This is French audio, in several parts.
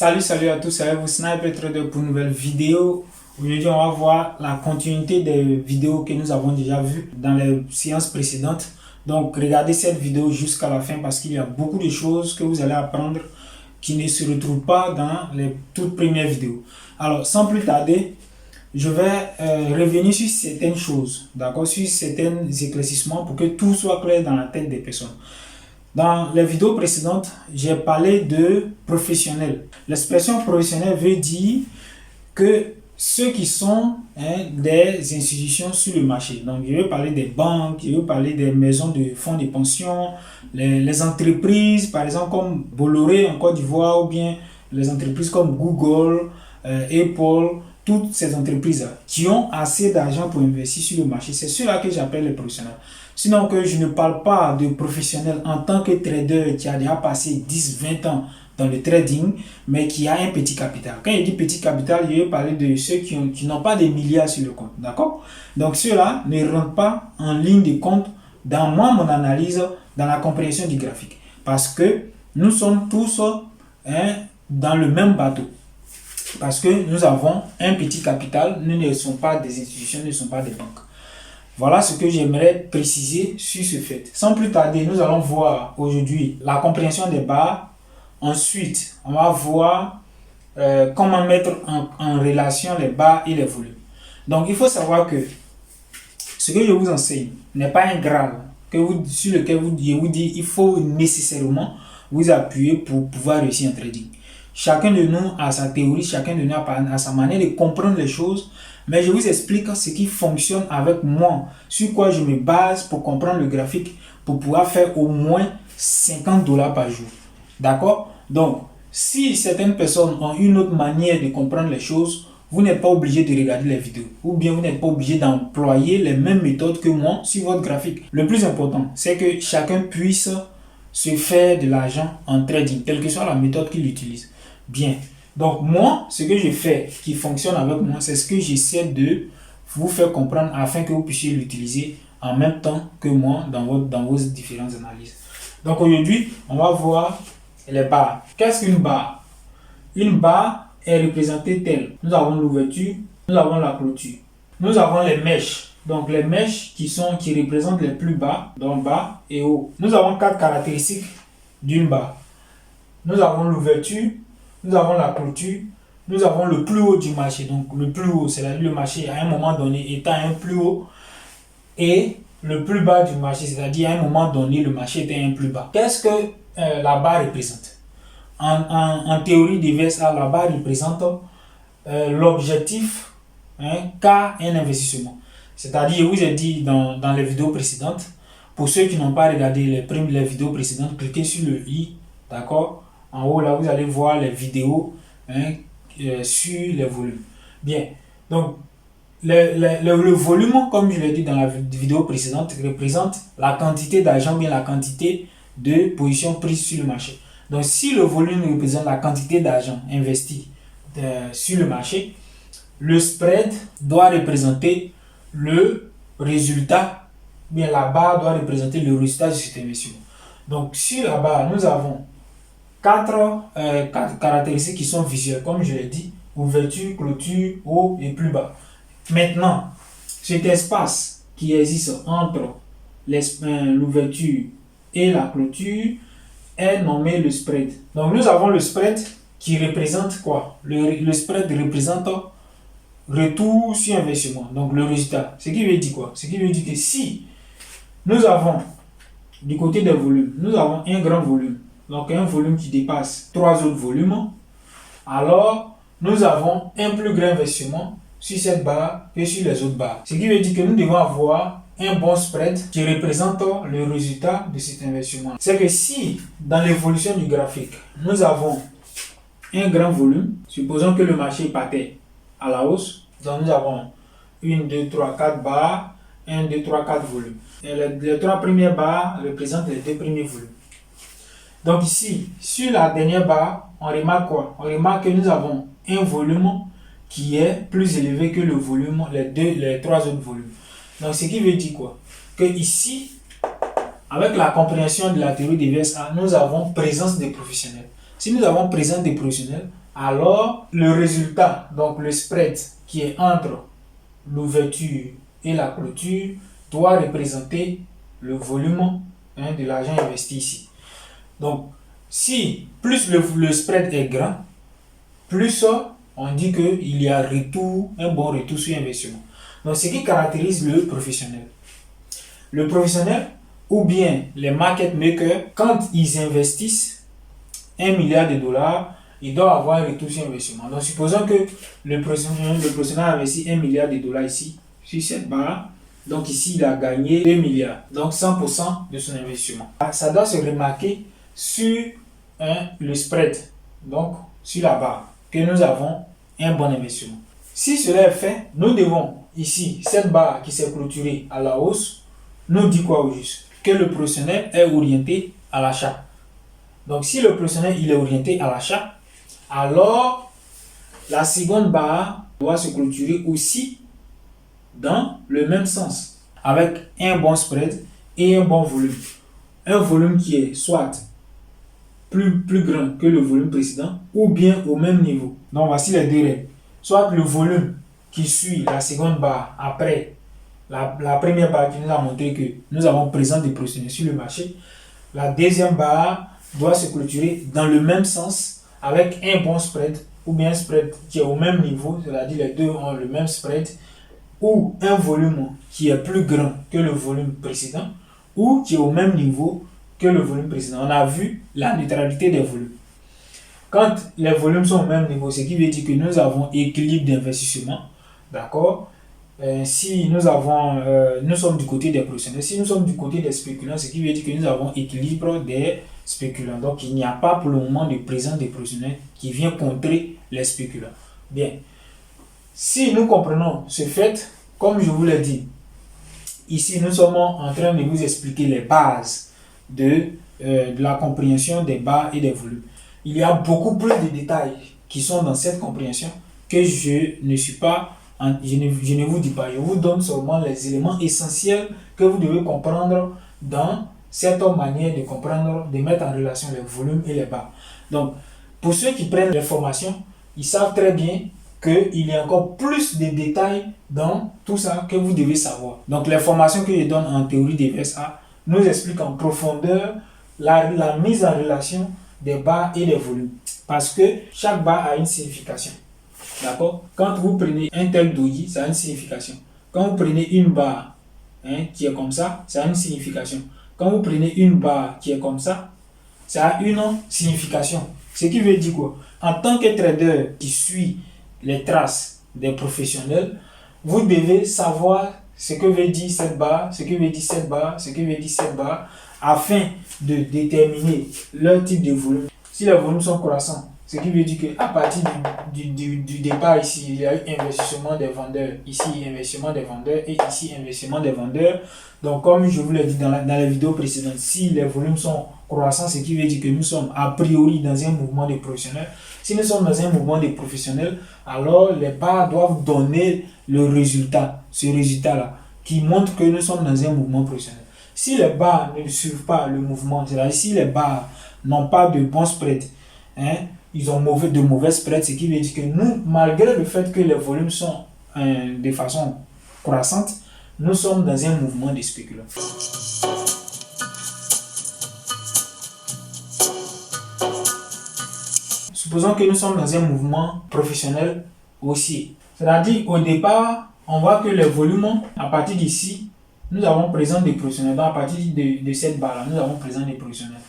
Salut à tous, c'est vous Sniper Trader pour une nouvelle vidéo. Aujourd'hui, on va voir la continuité des vidéos que nous avons déjà vues dans les séances précédentes. Donc, regardez cette vidéo jusqu'à la fin parce qu'il y a beaucoup de choses que vous allez apprendre qui ne se retrouvent pas dans les toutes premières vidéos. Alors, sans plus tarder, je vais revenir sur certaines choses, d'accord, sur certains éclaircissements pour que tout soit clair dans la tête des personnes. Dans les vidéos précédentes, j'ai parlé de professionnel. L'expression professionnel veut dire que ceux qui sont des institutions sur le marché. Donc, je vais parler des banques, je vais parler des maisons de fonds de pension, les entreprises, par exemple comme Bolloré en Côte d'Ivoire, ou bien les entreprises comme Google, Apple, toutes ces entreprises qui ont assez d'argent pour investir sur le marché. C'est ceux-là que j'appelle les professionnels. Sinon, que je ne parle pas de professionnels en tant que trader qui a déjà passé 10-20 ans dans le trading, mais qui a un petit capital. Quand je dis petit capital, je vais parler de ceux qui n'ont pas des milliards sur le compte. D'accord? Donc, ceux-là ne rentrent pas en ligne de compte dans mon analyse, dans la compréhension du graphique. Parce que nous sommes tous dans le même bateau. Parce que nous avons un petit capital, nous ne sommes pas des institutions, nous ne sommes pas des banques. Voilà ce que j'aimerais préciser sur ce fait. Sans plus tarder, nous allons voir aujourd'hui la compréhension des barres. Ensuite, on va voir comment mettre en relation les barres et les volumes. Donc, il faut savoir que ce que je vous enseigne n'est pas un graal sur lequel je vous dis il faut nécessairement vous appuyer pour pouvoir réussir en trading. Chacun de nous a sa théorie, chacun de nous a sa manière de comprendre les choses. Mais je vous explique ce qui fonctionne avec moi, sur quoi je me base pour comprendre le graphique, pour pouvoir faire au moins $50 par jour. D'accord? Donc, si certaines personnes ont une autre manière de comprendre les choses, vous n'êtes pas obligé de regarder les vidéos. Ou bien vous n'êtes pas obligé d'employer les mêmes méthodes que moi sur votre graphique. Le plus important, c'est que chacun puisse se faire de l'argent en trading, quelle que soit la méthode qu'il utilise. Bien. Donc moi, ce que je fais qui fonctionne avec moi, c'est ce que j'essaie de vous faire comprendre afin que vous puissiez l'utiliser en même temps que moi dans vos différentes analyses. Donc aujourd'hui, on va voir les barres. Qu'est-ce qu'une barre? Une barre est représentée telle. Nous avons l'ouverture, nous avons la clôture. Nous avons les mèches. Donc les mèches qui représentent les plus bas, donc bas et haut. Nous avons 4 caractéristiques d'une barre. Nous avons l'ouverture, nous avons la clôture, nous avons le plus haut du marché. Donc le plus haut, c'est-à-dire le marché à un moment donné étant un plus haut, et le plus bas du marché, c'est-à-dire à un moment donné le marché était un plus bas. Qu'est-ce que la barre représente? En théorie des VSA, la barre représente l'objectif qu'a un investissement. C'est-à-dire, je vous ai dit dans les vidéos précédentes, pour ceux qui n'ont pas regardé les vidéos précédentes, cliquez sur le i, d'accord? En haut, là, vous allez voir les vidéos sur les volumes. Bien. Donc, le volume, comme je l'ai dit dans la vidéo précédente, représente la quantité d'argent, bien la quantité de positions prises sur le marché. Donc, si le volume représente la quantité d'argent investi sur le marché, le spread doit représenter le résultat, bien la barre doit représenter le résultat de cet investissement. Donc, sur la barre, nous avons 4 caractéristiques qui sont visuelles, comme je l'ai dit, ouverture, clôture, haut et plus bas. Maintenant, cet espace qui existe entre l'ouverture et la clôture est nommé le spread. Donc nous avons le spread qui représente quoi? Le spread représente retour sur investissement, donc le résultat. Ce qui veut dire quoi? Ce qui veut dire que si nous avons du côté des volumes, nous avons un grand volume, donc un volume qui dépasse 3 autres volumes, alors nous avons un plus grand investissement sur cette barre que sur les autres barres. Ce qui veut dire que nous devons avoir un bon spread qui représente le résultat de cet investissement. C'est que si dans l'évolution du graphique, nous avons un grand volume, supposons que le marché partait à la hausse, donc nous avons 1, 2, 3, 4 barres, 1, 2, 3, 4 volumes. Et les 3 premières barres représentent les 2 premiers volumes. Donc ici, sur la dernière barre, on remarque quoi? On remarque que nous avons un volume qui est plus élevé que le volume, les 3 autres volumes. Donc ce qui veut dire quoi? Que ici, avec la compréhension de la théorie des VSA, nous avons présence des professionnels. Si nous avons présence des professionnels, alors le résultat, donc le spread qui est entre l'ouverture et la clôture, doit représenter le volume de l'argent investi ici. Donc, si plus le spread est grand, plus on dit qu'il y a un bon retour sur investissement. Donc, ce qui caractérise le professionnel. Le professionnel ou bien les market makers, quand ils investissent 1 milliard de dollars, ils doivent avoir un retour sur investissement. Donc, supposons que le professionnel a investi 1 milliard de dollars ici, sur cette barre. Donc, ici, il a gagné 2 milliards. Donc, 100% de son investissement. Ça doit se remarquer sur le spread, donc sur la barre, que nous avons un bon investissement. Si cela est fait, nous devons ici, cette barre qui s'est clôturée à la hausse, nous dit quoi au juste? Que le professionnel est orienté à l'achat. Donc si le professionnel il est orienté à l'achat, alors la seconde barre doit se clôturer aussi dans le même sens, avec un bon spread et un bon volume. Un volume qui est soit plus grand que le volume précédent ou bien au même niveau. Donc voici les deux règles. Soit le volume qui suit la seconde barre après la première barre qui nous a montré que nous avons présent des professionnels sur le marché. La deuxième barre doit se clôturer dans le même sens avec un bon spread ou bien un spread qui est au même niveau, c'est-à-dire les deux ont le même spread, ou un volume qui est plus grand que le volume précédent ou qui est au même niveau que le volume précédent. On a vu la neutralité des volumes. Quand les volumes sont au même niveau, ce qui veut dire que nous avons équilibre d'investissement. D'accord? Si nous sommes du côté des professionnels, si nous sommes du côté des spéculants, ce qui veut dire que nous avons équilibre des spéculants. Donc, il n'y a pas pour le moment de présence des professionnels qui vient contrer les spéculants. Bien. Si nous comprenons ce fait, comme je vous l'ai dit, ici nous sommes en train de vous expliquer les bases de la compréhension des barres et des volumes. Il y a beaucoup plus de détails qui sont dans cette compréhension que je ne vous dis pas. Je vous donne seulement les éléments essentiels que vous devez comprendre dans cette manière de comprendre, de mettre en relation les volumes et les barres. Donc, pour ceux qui prennent les formations, ils savent très bien qu'il y a encore plus de détails dans tout ça que vous devez savoir. Donc, les formations que je donne en théorie des VSA nous expliquent en profondeur la mise en relation des barres et des volumes. Parce que chaque barre a une signification. D'accord? Quand vous prenez un tel doji, ça a une signification. Quand vous prenez une barre qui est comme ça a une signification. Quand vous prenez une barre qui est comme ça a une signification. Ce qui veut dire quoi? En tant que trader qui suit les traces des professionnels, vous devez savoir ce que veut dire cette barre, ce que veut dire cette barre, ce que veut dire cette barre, afin de déterminer leur type de volume. Si les volumes sont croissants, ce qui veut dire qu'à partir du départ ici, il y a eu investissement des vendeurs, ici investissement des vendeurs et ici investissement des vendeurs. Donc comme je vous l'ai dit dans la vidéo précédente, si les volumes sont croissants, ce qui veut dire que nous sommes a priori dans un mouvement de professionnels. Si nous sommes dans un mouvement de professionnels, alors les barres doivent donner le résultat, ce résultat-là, qui montre que nous sommes dans un mouvement professionnel. Si les barres ne suivent pas le mouvement, c'est-à-dire si les barres n'ont pas de bons spreads, ils ont de mauvais spreads, ce qui veut dire que nous, malgré le fait que les volumes sont de façon croissante, nous sommes dans un mouvement de spéculation. Supposons que nous sommes dans un mouvement professionnel haussier. C'est-à-dire, au départ, on voit que les volumes, à partir d'ici, nous avons présent des professionnels. Donc, à partir de cette barre-là, nous avons présent des professionnels.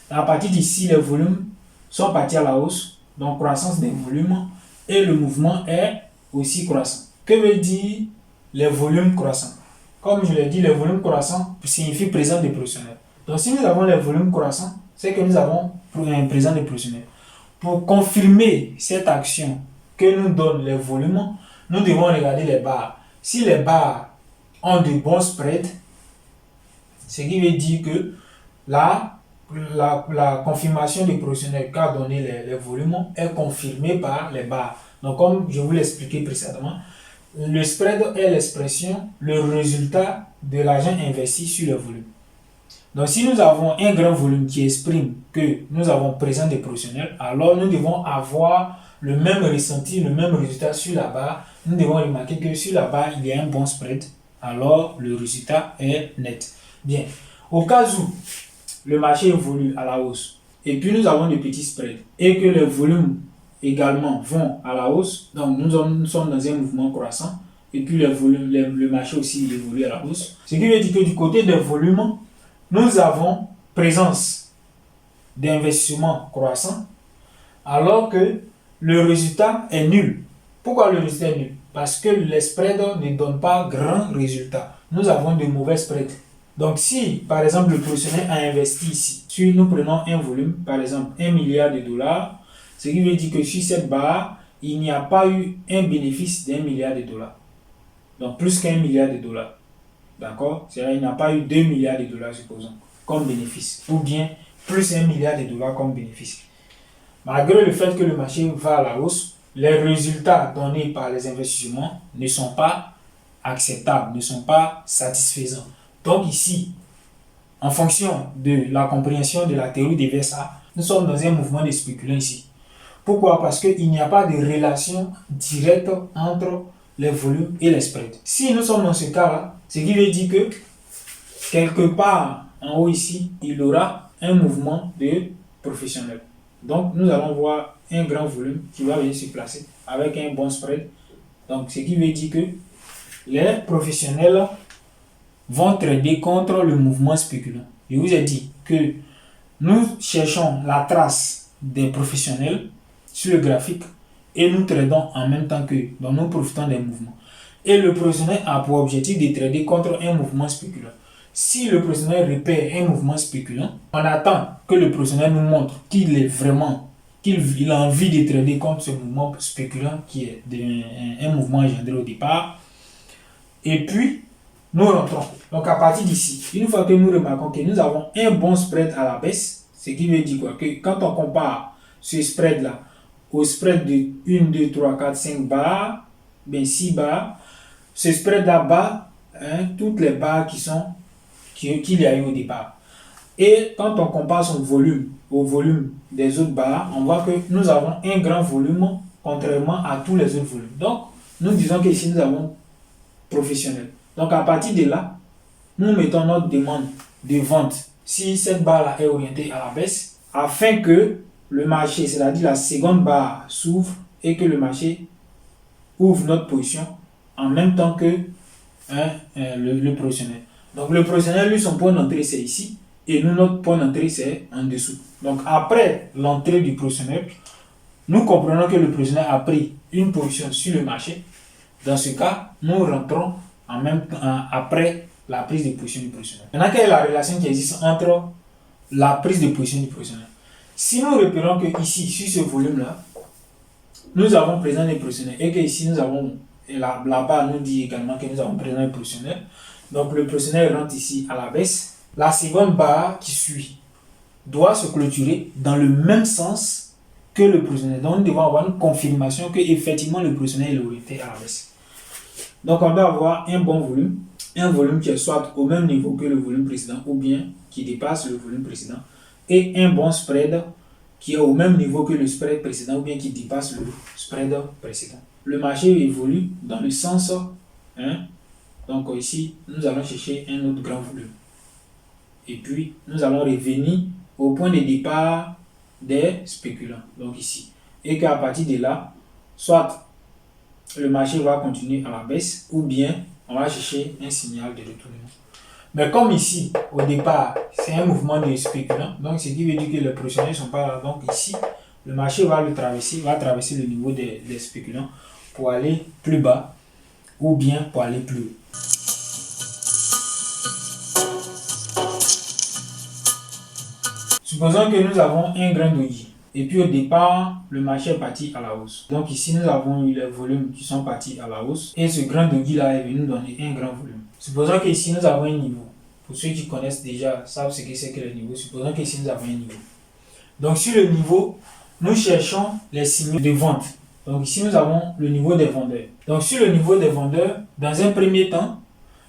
À partir d'ici, les volumes sont partis à la hausse, donc croissance des volumes, et le mouvement est aussi croissant. Que veut dire les volumes croissants? Comme je l'ai dit, les volumes croissants signifient présence des professionnels. Donc, si nous avons les volumes croissants, c'est que nous avons présence des professionnels. Pour confirmer cette action que nous donnent les volumes, nous devons regarder les barres. Si les barres ont de bons spreads, ce qui veut dire que la confirmation des professionnels qu'a donné les volumes est confirmée par les barres. Donc, comme je vous l'ai expliqué précédemment, le spread est l'expression, le résultat de l'argent investi sur le volume. Donc, si nous avons un grand volume qui exprime que nous avons présent des professionnels, alors nous devons avoir le même ressenti, le même résultat sur la barre, nous devons remarquer que sur la barre, il y a un bon spread, alors le résultat est net. Bien, au cas où le marché évolue à la hausse, et puis nous avons des petits spreads, et que les volumes également vont à la hausse, donc nous sommes dans un mouvement croissant, et puis le marché aussi évolue à la hausse. Ce qui veut dire que du côté des volumes, nous avons présence d'investissement croissant, alors que le résultat est nul. Pourquoi le résultat est nul? Parce que les spreads ne donnent pas grand résultat. Nous avons de mauvais spreads. Donc si, par exemple, le professionnel a investi ici, si nous prenons un volume, par exemple 1 milliard de dollars, ce qui veut dire que sur cette barre, il n'y a pas eu un bénéfice d'1 milliard de dollars. Donc plus qu'1 milliard de dollars. D'accord? C'est-à-dire qu'il n'y a pas eu 2 milliards de dollars, supposons, comme bénéfice. Ou bien plus 1 milliard de dollars comme bénéfice. Malgré le fait que le marché va à la hausse, les résultats donnés par les investissements ne sont pas acceptables, ne sont pas satisfaisants. Donc ici, en fonction de la compréhension de la théorie des VSA, nous sommes dans un mouvement de spéculants ici. Pourquoi? Parce qu'il n'y a pas de relation directe entre les volumes et les spreads. Si nous sommes dans ce cas-là, ce qui veut dire que quelque part en haut ici, il y aura un mouvement de professionnels. Donc nous allons voir un grand volume qui va venir se placer avec un bon spread. Donc ce qui veut dire que les professionnels vont trader contre le mouvement spéculant. Je vous ai dit que nous cherchons la trace des professionnels sur le graphique et nous tradons en même temps qu'eux. Donc nous profitons des mouvements. Et le professionnel a pour objectif de trader contre un mouvement spéculant. Si le professionnel repère un mouvement spéculant, on attend que le professionnel nous montre qu'il est vraiment, qu'il a envie de trader contre ce mouvement spéculant qui est un mouvement engendré au départ. Et puis, nous rentrons. Donc à partir d'ici, une fois que nous remarquons que nous avons un bon spread à la baisse, ce qui veut dire quoi? Que quand on compare ce spread-là au spread de 1, 2, 3, 4, 5 barres, bien 6 barres, ce spread-là bat toutes les barres qu'il y a eu au départ. Et quand on compare son volume au volume des autres barres, on voit que nous avons un grand volume contrairement à tous les autres volumes. Donc, nous disons que ici nous avons professionnel. Donc, à partir de là, nous mettons notre demande de vente si cette barre-là est orientée à la baisse afin que le marché, c'est-à-dire la seconde barre, s'ouvre et que le marché ouvre notre position en même temps que le professionnel. Donc le professionnel, lui, son point d'entrée, c'est ici. Et nous, notre point d'entrée, c'est en dessous. Donc après l'entrée du professionnel, nous comprenons que le professionnel a pris une position sur le marché. Dans ce cas, nous rentrons en même temps, après la prise de position du professionnel. Maintenant, quelle est la relation qui existe entre la prise de position du professionnel? Si nous repérons que ici, sur ce volume-là, nous avons présent des professionnels et que ici, nous avons, la barre nous dit également que nous avons présent des professionnels. Donc le professionnel rentre ici à la baisse. La seconde barre qui suit doit se clôturer dans le même sens que le professionnel. Donc nous devons avoir une confirmation que effectivement le professionnel est orienté à la baisse. Donc on doit avoir un bon volume, un volume qui est soit au même niveau que le volume précédent ou bien qui dépasse le volume précédent, et un bon spread qui est au même niveau que le spread précédent ou bien qui dépasse le spread précédent. Le marché évolue dans le sens donc ici, nous allons chercher un autre grand volume. Et puis, nous allons revenir au point de départ des spéculants. Donc ici. Et qu'à partir de là, soit le marché va continuer à la baisse ou bien on va chercher un signal de retournement. Mais comme ici, au départ, c'est un mouvement de spéculants, donc ce qui veut dire que les professionnels ne sont pas là. Donc ici, le marché va traverser le niveau des spéculants pour aller plus bas ou bien pour aller plus haut. Supposons que nous avons un grain doji et puis au départ, le marché est parti à la hausse. Donc ici, nous avons eu les volumes qui sont partis à la hausse et ce grain doji là est venu nous donner un grand volume. Supposons qu'ici, nous avons un niveau. Pour ceux qui connaissent déjà, savent ce que c'est que le niveau. Supposons qu'ici, nous avons un niveau. Donc sur le niveau, nous cherchons les signaux de vente. Donc ici, nous avons le niveau des vendeurs. Donc sur le niveau des vendeurs, dans un premier temps,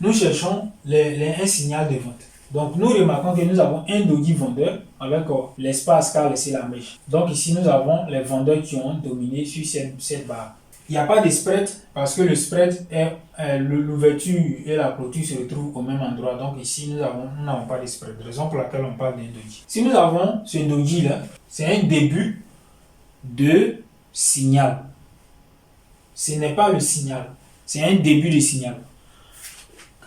nous cherchons un signal de vente. Donc nous remarquons que nous avons un doji vendeur avec l'espace qu'a laissé la mèche. Donc ici nous avons les vendeurs qui ont dominé sur cette barre. Il n'y a pas de spread parce que le spread est l'ouverture et la clôture se retrouvent au même endroit. Donc ici nous n'avons pas de spread. Raison pour laquelle on parle d'un doji. Si nous avons ce doji là, c'est un début de signal. Ce n'est pas le signal, c'est un début de signal.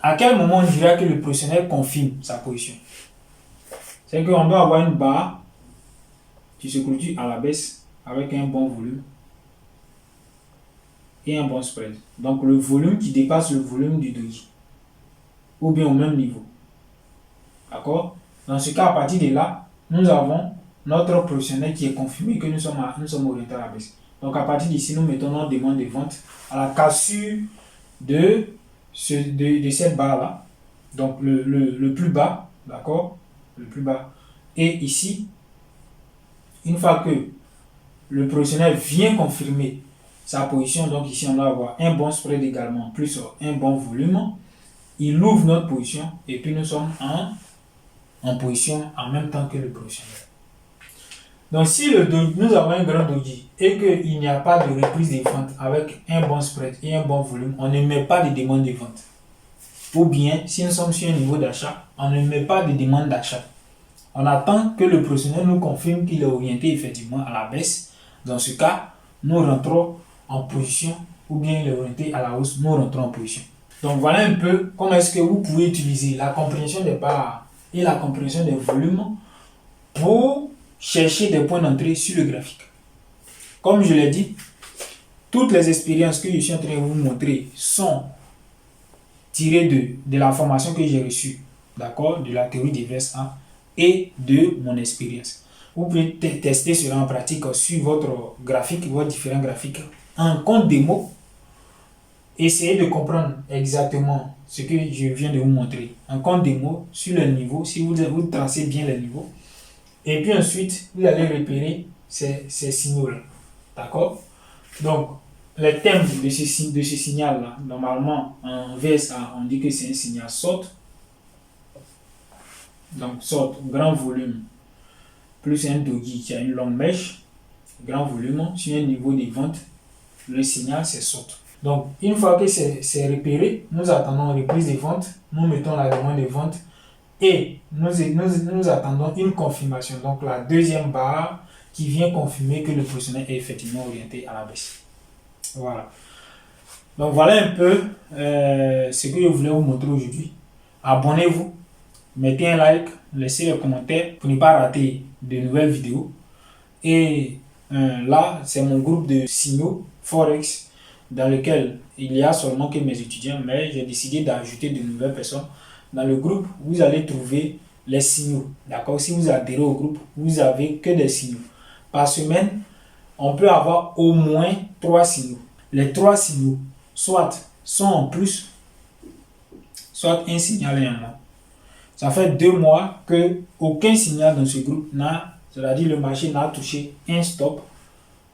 À quel moment on dira que le professionnel confirme sa position? C'est qu'on doit avoir une barre qui se clôture à la baisse avec un bon volume et un bon spread. Donc le volume qui dépasse le volume du doji ou bien au même niveau. D'accord? Dans ce cas, à partir de là, nous avons notre professionnel qui est confirmé que nous sommes orientés à la baisse. Donc à partir d'ici, nous mettons notre demande de vente à la cassure de cette barre là, donc le plus bas, d'accord, le plus bas. Et ici, une fois que le professionnel vient confirmer sa position, donc ici on va avoir un bon spread également plus un bon volume, il ouvre notre position et puis nous sommes en position en même temps que le professionnel. Donc si nous avons un grand doji et qu'il n'y a pas de reprise de vente avec un bon spread et un bon volume, on ne met pas de demande de vente. Ou bien, si nous sommes sur un niveau d'achat, on ne met pas de demande d'achat. On attend que le professionnel nous confirme qu'il est orienté effectivement à la baisse. Dans ce cas, nous rentrons en position, ou bien il est orienté à la hausse, nous rentrons en position. Donc voilà un peu comment est-ce que vous pouvez utiliser la compréhension des barres et la compréhension des volumes pour chercher des points d'entrée sur le graphique. Comme je l'ai dit, toutes les expériences que je suis en train de vous montrer sont tirées de la formation que j'ai reçue, d'accord, de la théorie des VSA et de mon expérience. Vous pouvez tester cela en pratique sur votre graphique, vos différents graphiques, en compte démo. Essayez de comprendre exactement ce que je viens de vous montrer. En compte démo, sur le niveau, si vous tracez bien le niveau. Et puis ensuite, vous allez repérer ces signaux-là. D'accord? Donc, le thème de ce signal-là, normalement, en VSA, on dit que c'est un signal SOT. Donc, SOT, grand volume, plus un doji qui a une longue mèche, grand volume, sur un niveau de vente, le signal, c'est SOT. Donc, une fois que c'est repéré, nous attendons une reprise de vente, nous mettons la demande de vente et nous attendons une confirmation. Donc, la deuxième barre qui vient confirmer que le professionnel est effectivement orienté à la baisse. Voilà. Donc, voilà un peu ce que je voulais vous montrer aujourd'hui. Abonnez-vous, mettez un like, laissez un commentaire pour ne pas rater de nouvelles vidéos. Et là, c'est mon groupe de signaux Forex dans lequel il y a seulement que mes étudiants, mais j'ai décidé d'ajouter de nouvelles personnes. Dans le groupe, vous allez trouver les signaux. D'accord? Si vous adhérez au groupe, vous n'avez que des signaux. Par semaine, on peut avoir au moins 3 signaux. Les 3 signaux, soit sont en plus, soit un signal et un non. Ça fait 2 mois que aucun signal dans ce groupe n'a, c'est-à-dire le marché n'a touché un stop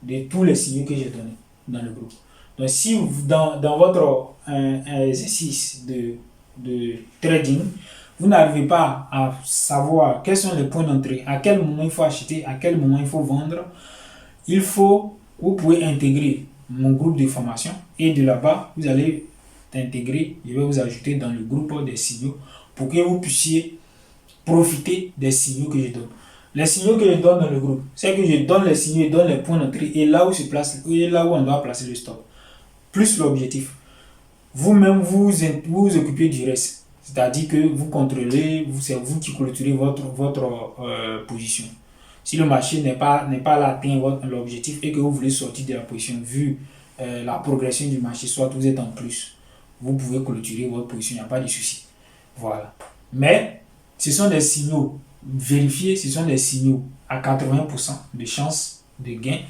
de tous les signaux que j'ai donnés dans le groupe. Donc si vous, dans votre exercice de trading, vous n'arrivez pas à savoir quels sont les points d'entrée, à quel moment il faut acheter, à quel moment il faut vendre, vous pouvez intégrer mon groupe de formation et de là-bas, vous allez intégrer, je vais vous ajouter dans le groupe des signaux pour que vous puissiez profiter des signaux que je donne. Les signaux que je donne dans le groupe, c'est que je donne les signaux, je donne les points d'entrée et là où on doit placer le stop. Plus l'objectif. Vous-même, vous occupez du reste. C'est-à-dire que vous contrôlez, c'est vous qui clôturez votre position. Si le marché n'est pas atteint l'objectif et que vous voulez sortir de la position, vu la progression du marché, soit vous êtes en plus, vous pouvez clôturer votre position, il n'y a pas de souci. Voilà. Mais ce sont des signaux vérifiés, ce sont des signaux à 80% de chance de gain.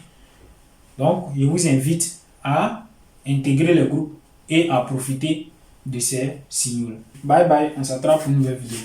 Donc, je vous invite à intégrer le groupe et à profiter de ces signaux. Bye bye, on s'attrape pour une nouvelle vidéo.